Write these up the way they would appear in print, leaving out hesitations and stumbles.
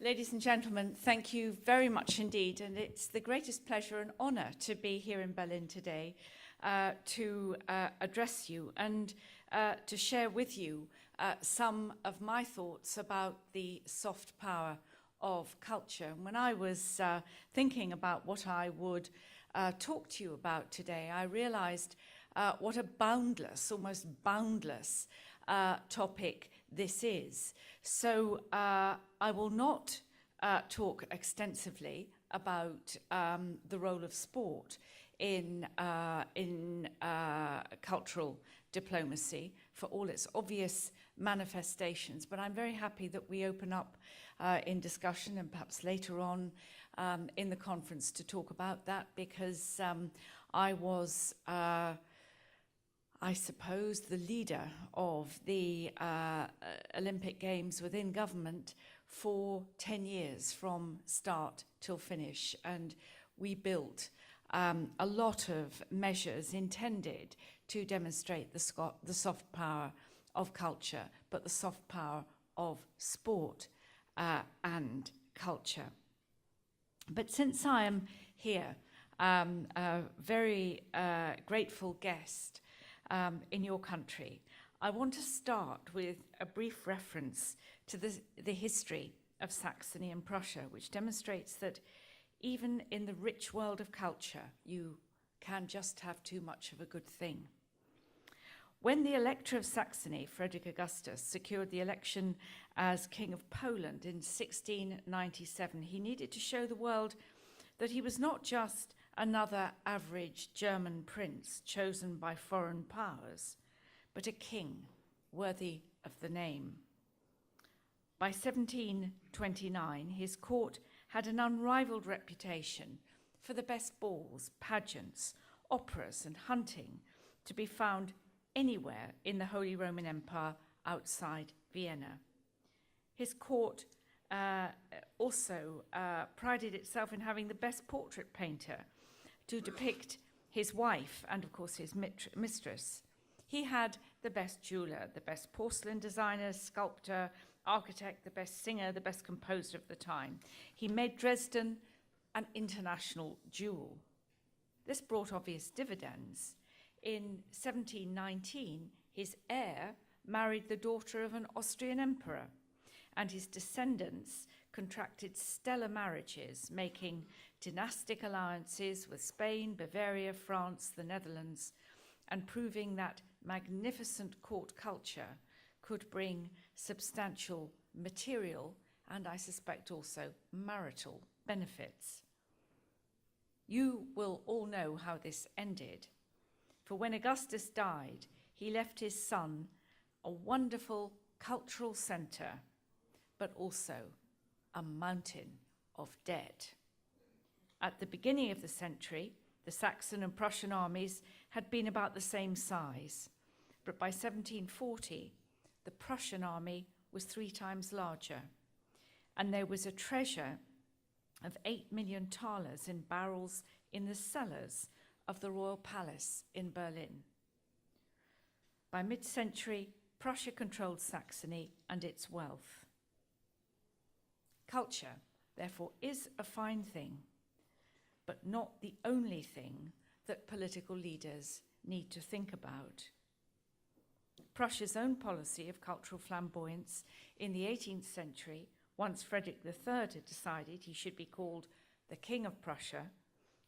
Ladies and gentlemen, thank you very much indeed, and it's the greatest pleasure and honour to be here in Berlin today to address you and to share with you some of my thoughts about the soft power of culture. When I was thinking about what I would talk to you about today, I realised what a boundless, almost boundless topic this is. So I will not talk extensively about the role of sport in cultural diplomacy for all its obvious manifestations, but I'm very happy that we open up in discussion and perhaps later on in the conference to talk about that, because I was I suppose, the leader of the Olympic Games within government for 10 years from start till finish. And we built a lot of measures intended to demonstrate the soft power of culture, but the soft power of sport and culture. But since I am here, a very grateful guest in your country, I want to start with a brief reference to the history of Saxony and Prussia, which demonstrates that even in the rich world of culture, you can just have too much of a good thing. When the Elector of Saxony, Frederick Augustus, secured the election as King of Poland in 1697, he needed to show the world that he was not just another average German prince chosen by foreign powers, but a king worthy of the name. By 1729, his court had an unrivaled reputation for the best balls, pageants, operas, and hunting to be found anywhere in the Holy Roman Empire outside Vienna. His court also prided itself in having the best portrait painter to depict his wife and, of course, his mistress. He had the best jeweler, the best porcelain designer, sculptor, architect, the best singer, the best composer of the time. He made Dresden an international jewel. This brought obvious dividends. In 1719, his heir married the daughter of an Austrian emperor, and his descendants contracted stellar marriages, making dynastic alliances with Spain, Bavaria, France, the Netherlands, and proving that magnificent court culture could bring substantial material and, I suspect, also marital benefits. You will all know how this ended, for when Augustus died, he left his son a wonderful cultural centre, but also a mountain of debt. At the beginning of the century, the Saxon and Prussian armies had been about the same size, but by 1740, the Prussian army was 3 times larger, and there was a treasure of 8 million thalers in barrels in the cellars of the Royal Palace in Berlin. By mid-century, Prussia controlled Saxony and its wealth. Culture, therefore, is a fine thing, but not the only thing that political leaders need to think about. Prussia's own policy of cultural flamboyance in the 18th century, once Frederick III had decided he should be called the King of Prussia,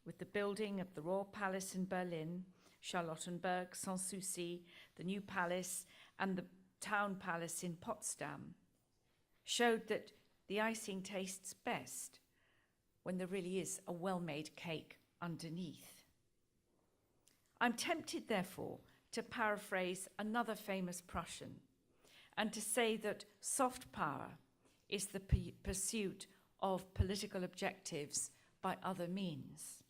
with the building of the Royal Palace in Berlin, Charlottenburg, Sanssouci, the new palace, and the town palace in Potsdam, showed that the icing tastes best when there really is a well-made cake underneath. I'm tempted, therefore, to paraphrase another famous Prussian and to say that soft power is the pursuit of political objectives by other means.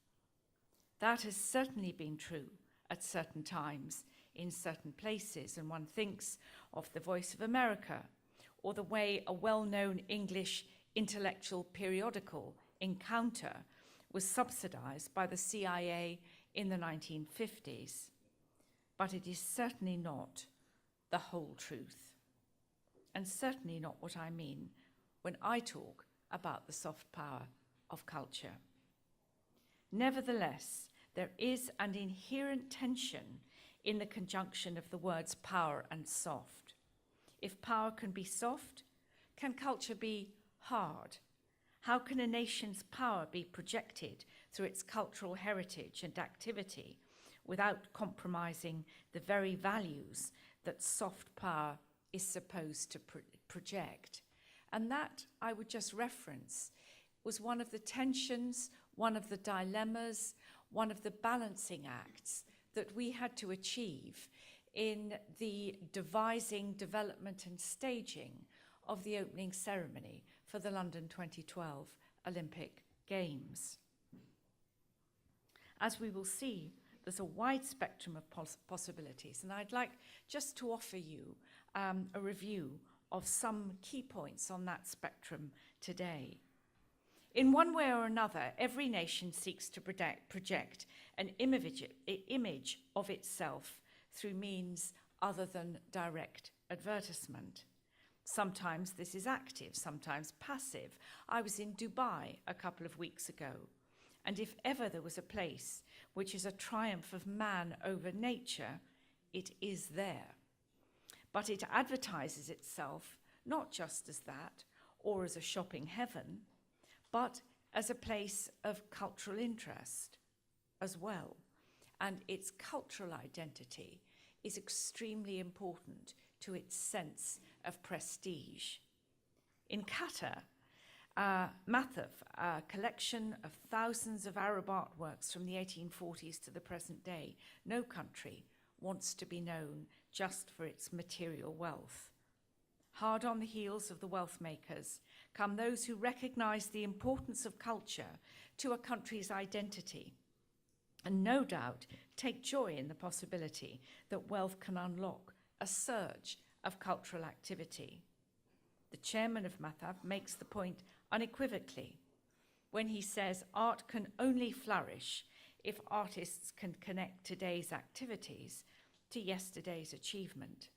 That has certainly been true at certain times in certain places, and one thinks of The Voice of America, or the way a well-known English intellectual periodical, Encounter, was subsidized by the CIA in the 1950s. But it is certainly not the whole truth, and certainly not what I mean when I talk about the soft power of culture. Nevertheless, there is an inherent tension in the conjunction of the words power and soft. If power can be soft, can culture be hard? How can a nation's power be projected through its cultural heritage and activity without compromising the very values that soft power is supposed to project? And that, I would just reference, was one of the tensions, one of the dilemmas, one of the balancing acts that we had to achieve in the devising, development and staging of the opening ceremony for the London 2012 Olympic Games. As we will see, there's a wide spectrum of possibilities, and I'd like just to offer you a review of some key points on that spectrum today. In one way or another, every nation seeks to project an image of itself through means other than direct advertisement. Sometimes this is active, sometimes passive. I was in Dubai a couple of weeks ago, and if ever there was a place which is a triumph of man over nature, it is there. But it advertises itself not just as that, or as a shopping heaven, but as a place of cultural interest as well. And its cultural identity is extremely important to its sense of prestige. In Qatar, Mathaf, a collection of thousands of Arab artworks from the 1840s to the present day, no country wants to be known just for its material wealth. Hard on the heels of the wealth makers come those who recognize the importance of culture to a country's identity, and no doubt take joy in the possibility that wealth can unlock a surge of cultural activity. The chairman of Mathaf makes the point unequivocally when he says art can only flourish if artists can connect today's activities to yesterday's achievement.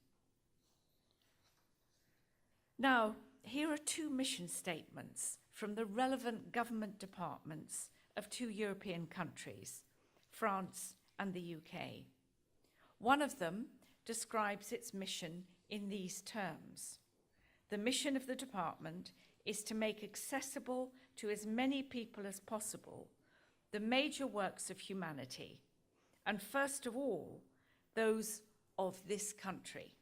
Now, here are two mission statements from the relevant government departments of two European countries, France and the UK. One of them describes its mission in these terms. The mission of the department is to make accessible to as many people as possible the major works of humanity, and first of all, those of this country.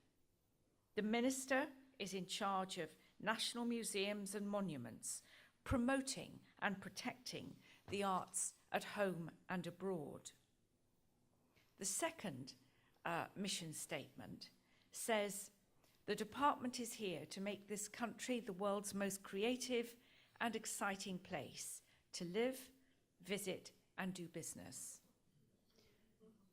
The minister is in charge of national museums and monuments, promoting and protecting the arts at home and abroad. The second mission statement says, the department is here to make this country the world's most creative and exciting place to live, visit, and do business.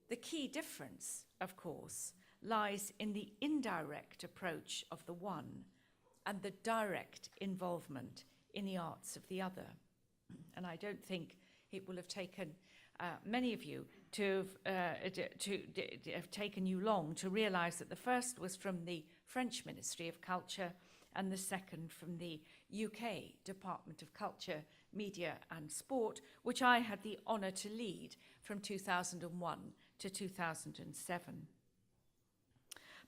The key difference, of course, lies in the indirect approach of the one and the direct involvement in the arts of the other. And I don't think it will have taken many of you to have taken you long to realize that the first was from the French Ministry of Culture and the second from the UK Department of Culture, Media and Sport, which I had the honor to lead from 2001 to 2007.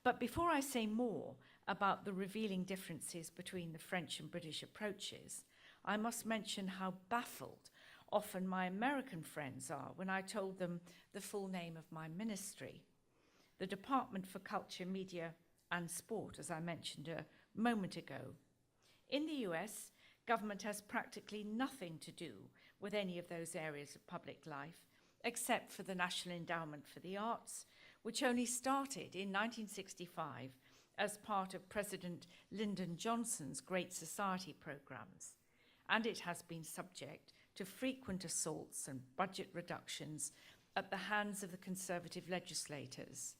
But before I say more about the revealing differences between the French and British approaches, I must mention how baffled often my American friends are when I told them the full name of my ministry. The Department for Culture, Media and Sport, as I mentioned a moment ago. In the US, government has practically nothing to do with any of those areas of public life, except for the National Endowment for the Arts, which only started in 1965 as part of President Lyndon Johnson's Great Society programs, and it has been subject to frequent assaults and budget reductions at the hands of the Conservative legislators.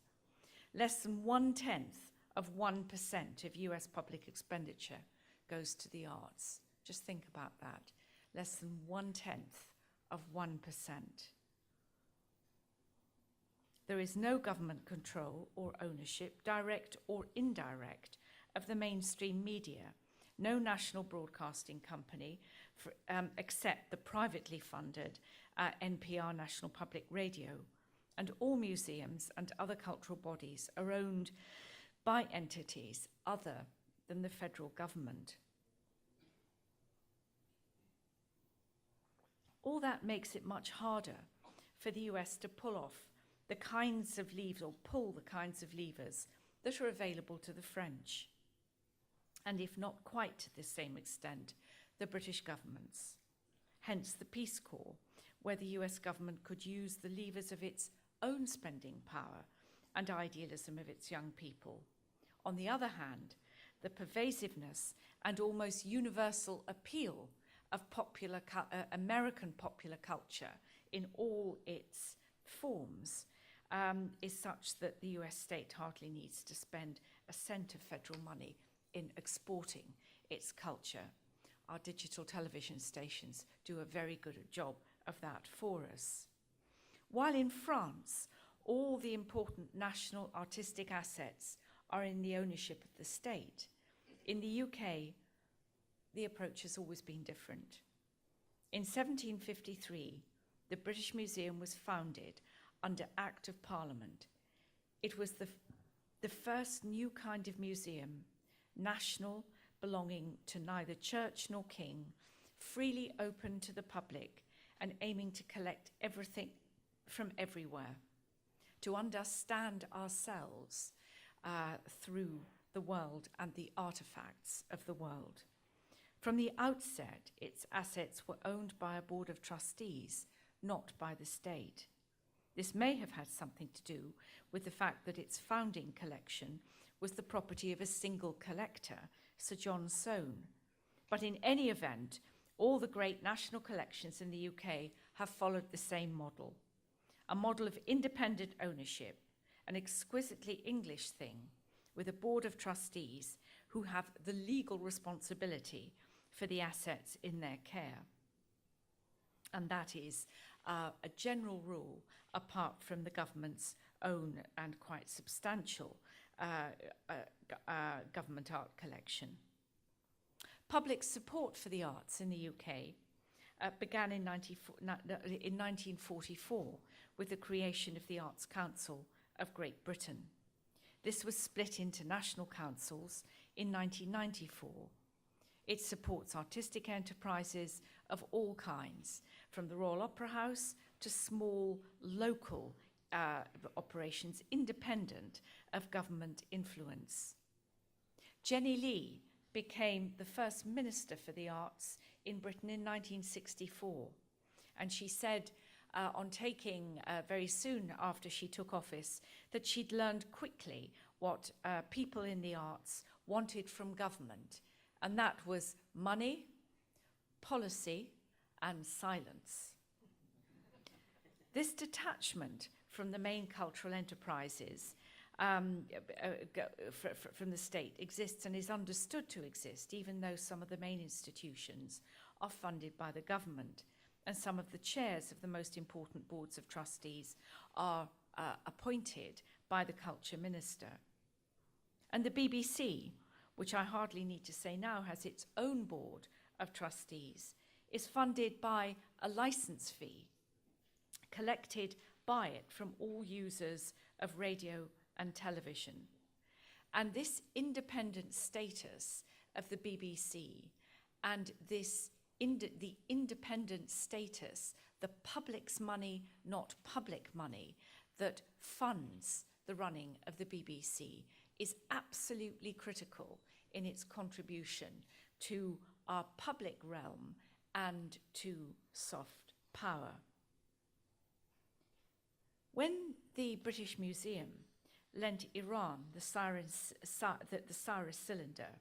Less than 0.1% of US public expenditure goes to the arts. Just think about that. Less than 0.1%. There is no government control or ownership, direct or indirect, of the mainstream media, no national broadcasting company except the privately funded NPR, National Public Radio, and all museums and other cultural bodies are owned by entities other than the federal government. All that makes it much harder for the US to pull off the kinds of levers, or pull the kinds of levers that are available to the French, and if not quite to the same extent, the British governments. Hence the Peace Corps, where the US government could use the levers of its own spending power and idealism of its young people. On the other hand, the pervasiveness and almost universal appeal of American popular culture in all its forms is such that the US state hardly needs to spend a cent of federal money in exporting its culture. Our digital television stations do a very good job of that for us. While in France, all the important national artistic assets are in the ownership of the state, in the UK, the approach has always been different. In 1753, the British Museum was founded under Act of Parliament. It was the first new kind of museum, national, belonging to neither church nor king, freely open to the public and aiming to collect everything from everywhere, to understand ourselves through the world and the artifacts of the world. From the outset, its assets were owned by a board of trustees, not by the state. This may have had something to do with the fact that its founding collection was the property of a single collector, Sir John Soane. But in any event, all the great national collections in the UK have followed the same model, a model of independent ownership, an exquisitely English thing, with a board of trustees who have the legal responsibility for the assets in their care. And that is a general rule apart from the government's own and quite substantial government art collection. Public support for the arts in the UK began in 1944 with the creation of the Arts Council of Great Britain. This was split into national councils in 1994. It supports artistic enterprises of all kinds, from the Royal Opera House to small local operations independent of government influence. Jenny Lee became the first Minister for the Arts in Britain in 1964. And she said on taking, very soon after she took office, that she'd learned quickly what people in the arts wanted from government. And that was money, policy, and silence. This detachment from the main cultural enterprises from the state exists and is understood to exist, even though some of the main institutions are funded by the government, and some of the chairs of the most important boards of trustees are appointed by the culture minister. And the BBC, which I hardly need to say now has its own board of trustees, is funded by a license fee collected by it from all users of radio and television. And this independent status of the BBC and this the independent status, the public's money, not public money, that funds the running of the BBC is absolutely critical in its contribution to our public realm and to soft power. When the British Museum lent Iran the Cyrus Cylinder,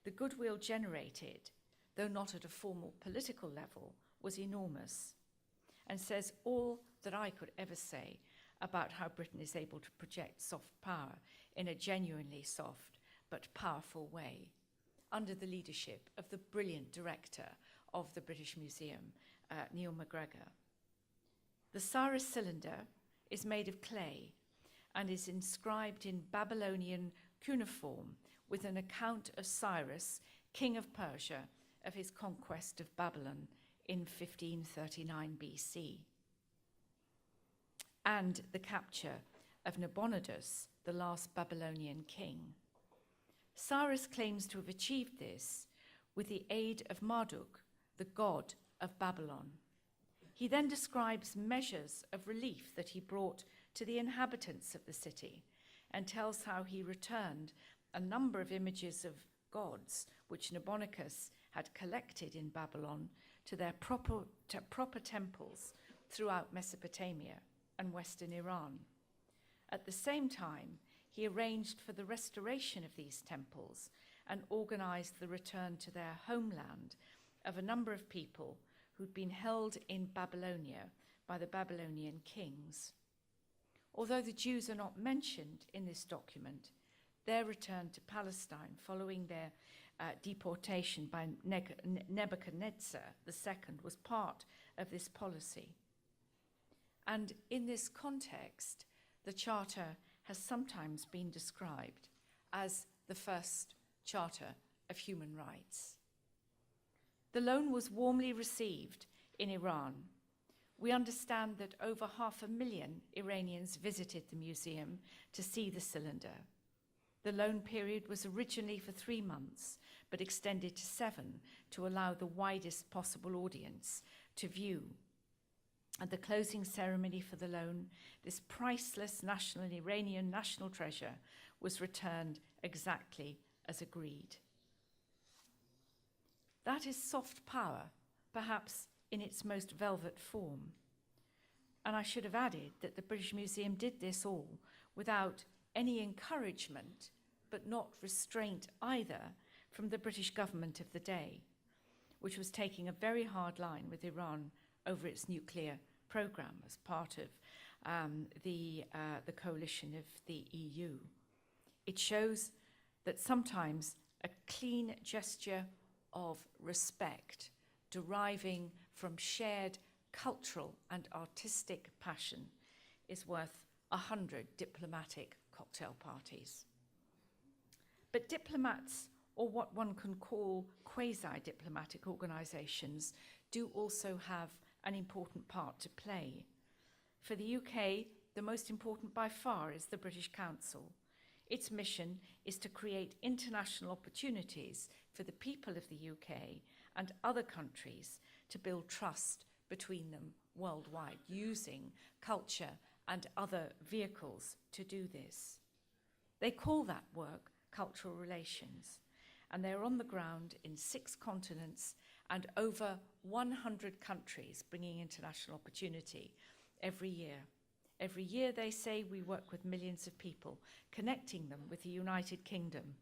the goodwill generated, though not at a formal political level, was enormous, and says all that I could ever say about how Britain is able to project soft power in a genuinely soft but powerful way, under the leadership of the brilliant director of the British Museum, Neil MacGregor. The Cyrus Cylinder is made of clay and is inscribed in Babylonian cuneiform with an account of Cyrus king of Persia, of his conquest of Babylon in 1539 BC, and the capture of Nabonidus, the last Babylonian king. Cyrus claims to have achieved this with the aid of Marduk, the god of Babylon. He then describes measures of relief that he brought to the inhabitants of the city and tells how he returned a number of images of gods which Nabonidus had collected in Babylon to their proper temples throughout Mesopotamia and western Iran. At the same time, he arranged for the restoration of these temples and organized the return to their homeland of a number of people who'd been held in Babylonia by the Babylonian kings. Although the Jews are not mentioned in this document, their return to Palestine following their deportation by Nebuchadnezzar II was part of this policy. And in this context, the Charter has sometimes been described as the first Charter of Human Rights. The loan was warmly received in Iran. We understand that over 500,000 Iranians visited the museum to see the cylinder. The loan period was originally for 3 months, but extended to 7 to allow the widest possible audience to view. At the closing ceremony for the loan, this priceless Iranian national treasure was returned exactly as agreed. That is soft power, perhaps in its most velvet form. And I should have added that the British Museum did this all without any encouragement, but not restraint either, from the British government of the day, which was taking a very hard line with Iran over its nuclear program as part of the coalition of the EU. It shows that sometimes a clean gesture of respect deriving from shared cultural and artistic passion is worth 100 diplomatic cocktail parties. But diplomats, or what one can call quasi-diplomatic organisations, do also have an important part to play. For the UK, the most important by far is the British Council. Its mission is to create international opportunities for the people of the UK and other countries to build trust between them worldwide, using culture and other vehicles to do this. They call that work cultural relations, and they're on the ground in 6 continents and over 100 countries, bringing international opportunity every year. Every year, they say, we work with millions of people, connecting them with the United Kingdom,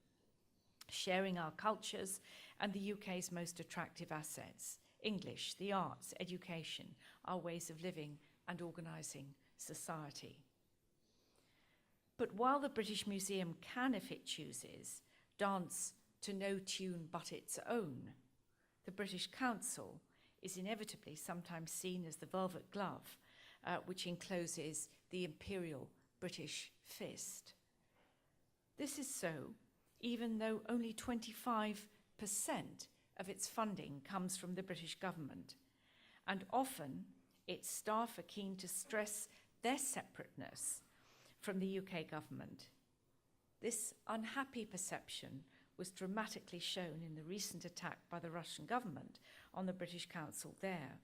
sharing our cultures and the UK's most attractive assets: English, the arts, education, our ways of living and organising society. But while the British Museum can, if it chooses, dance to no tune but its own, the British Council is inevitably sometimes seen as the velvet glove which encloses the imperial British fist. This is so even though only 25% of its funding comes from the British government, and often its staff are keen to stress their separateness from the UK government. This unhappy perception was dramatically shown in the recent attack by the Russian government on the British Council there.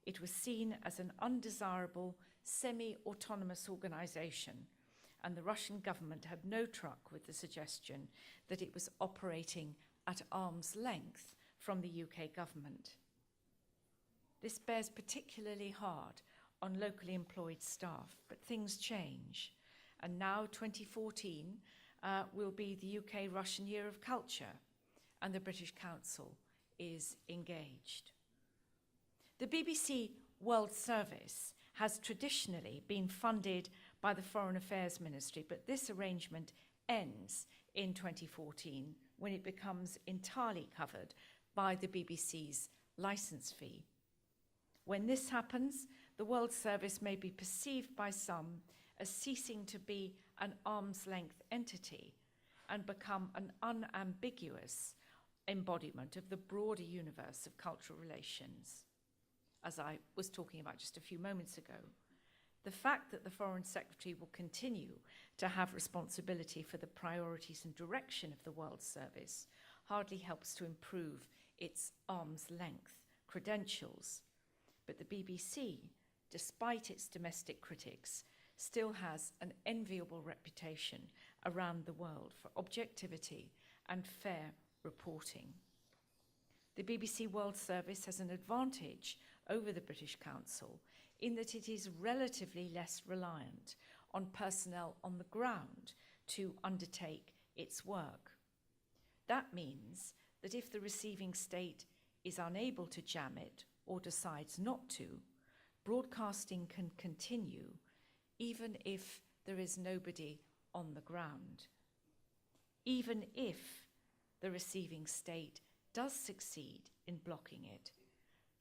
It was seen as an undesirable, semi-autonomous organisation, and the Russian government had no truck with the suggestion that it was operating at arm's length from the UK government. This bears particularly hard on locally employed staff, but things change, and now 2014 will be the UK-Russian Year of Culture, and the British Council is engaged. The BBC World Service has traditionally been funded by the Foreign Affairs Ministry, but this arrangement ends in 2014 when it becomes entirely covered by the BBC's licence fee. When this happens, the World Service may be perceived by some as ceasing to be an arm's length entity and become an unambiguous embodiment of the broader universe of cultural relations, as I was talking about just a few moments ago. The fact that the Foreign Secretary will continue to have responsibility for the priorities and direction of the World Service hardly helps to improve its arm's length credentials. But the BBC, despite its domestic critics, still has an enviable reputation around the world for objectivity and fair reporting. The BBC World Service has an advantage over the British Council in that it is relatively less reliant on personnel on the ground to undertake its work. That means that if the receiving state is unable to jam it or decides not to, broadcasting can continue even if there is nobody on the ground. Even if the receiving state does succeed in blocking it,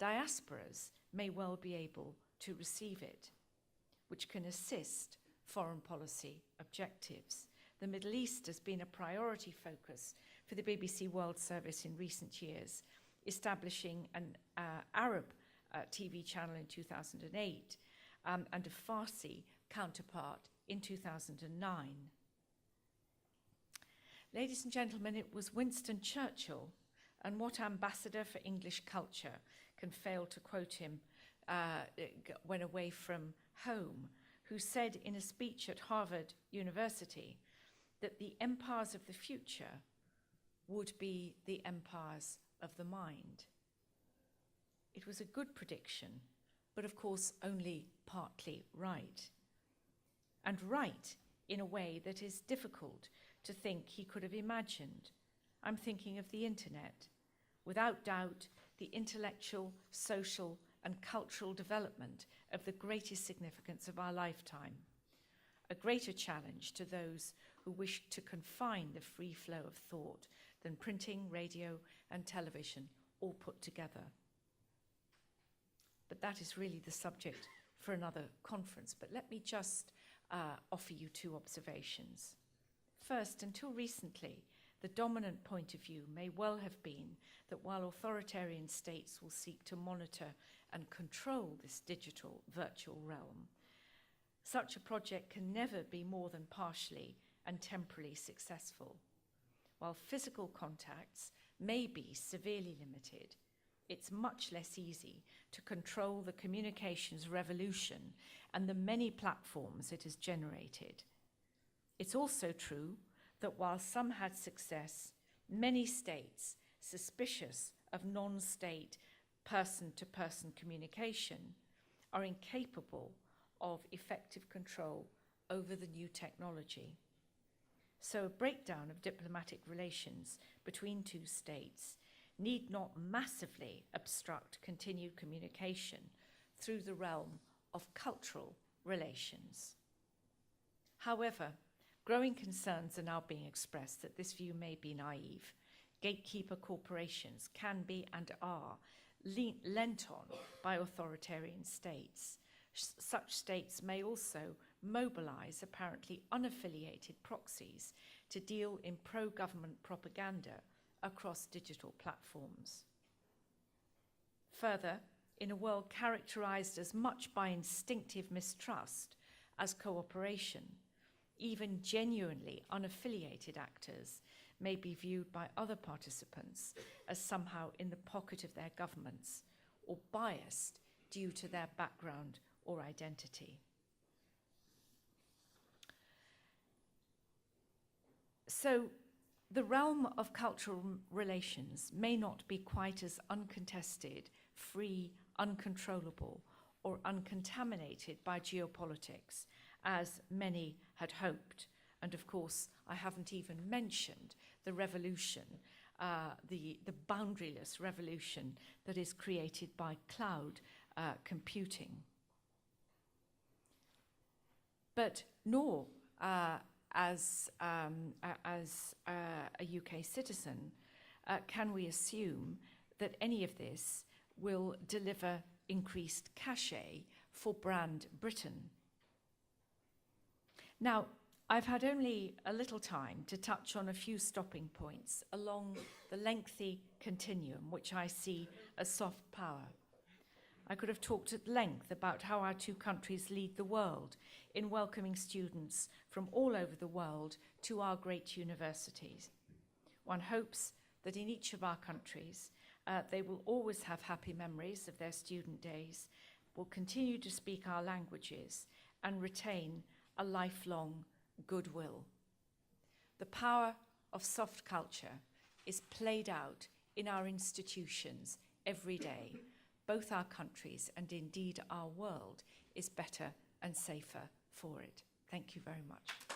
diasporas may well be able to receive it, which can assist foreign policy objectives. The Middle East has been a priority focus for the BBC World Service in recent years, establishing an Arab TV channel in 2008 and a Farsi counterpart in 2009. Ladies and gentlemen, it was Winston Churchill, and what ambassador for English culture can fail to quote him when away from home, who said in a speech at Harvard University that the empires of the future would be the empires of the mind. It was a good prediction, but of course only partly right. And right in a way that is difficult to think he could have imagined. I'm thinking of the internet. Without doubt, the intellectual, social, and cultural development of the greatest significance of our lifetime. A greater challenge to those who wish to confine the free flow of thought than printing, radio, and television all put together. But that is really the subject for another conference. But let me just offer you two observations. First, until recently, the dominant point of view may well have been that while authoritarian states will seek to monitor and control this digital virtual realm, such a project can never be more than partially and temporarily successful. While physical contacts may be severely limited, it's much less easy to control the communications revolution and the many platforms it has generated. It's also true that while some had success, many states, suspicious of non-state person-to-person communication, are incapable of effective control over the new technology. So a breakdown of diplomatic relations between two states need not massively obstruct continued communication through the realm of cultural relations. However, growing concerns are now being expressed that this view may be naive. Gatekeeper corporations can be and are lent on by authoritarian states. Such states may also mobilize apparently unaffiliated proxies to deal in pro-government propaganda across digital platforms. Further, in a world characterized as much by instinctive mistrust as cooperation, even genuinely unaffiliated actors may be viewed by other participants as somehow in the pocket of their governments or biased due to their background or identity. So the realm of cultural relations may not be quite as uncontested, free, uncontrollable, or uncontaminated by geopolitics as many had hoped. And of course, I haven't even mentioned the revolution, the boundaryless revolution that is created by cloud computing. But nor, as a UK citizen, can we assume that any of this will deliver increased cachet for brand Britain. Now, I've had only a little time to touch on a few stopping points along the lengthy continuum which I see as soft power. I could have talked at length about how our two countries lead the world in welcoming students from all over the world to our great universities. One hopes that in each of our countries, they will always have happy memories of their student days, will continue to speak our languages, and retain a lifelong goodwill. The power of soft culture is played out in our institutions every day. Both our countries and indeed our world is better and safer for it. Thank you very much.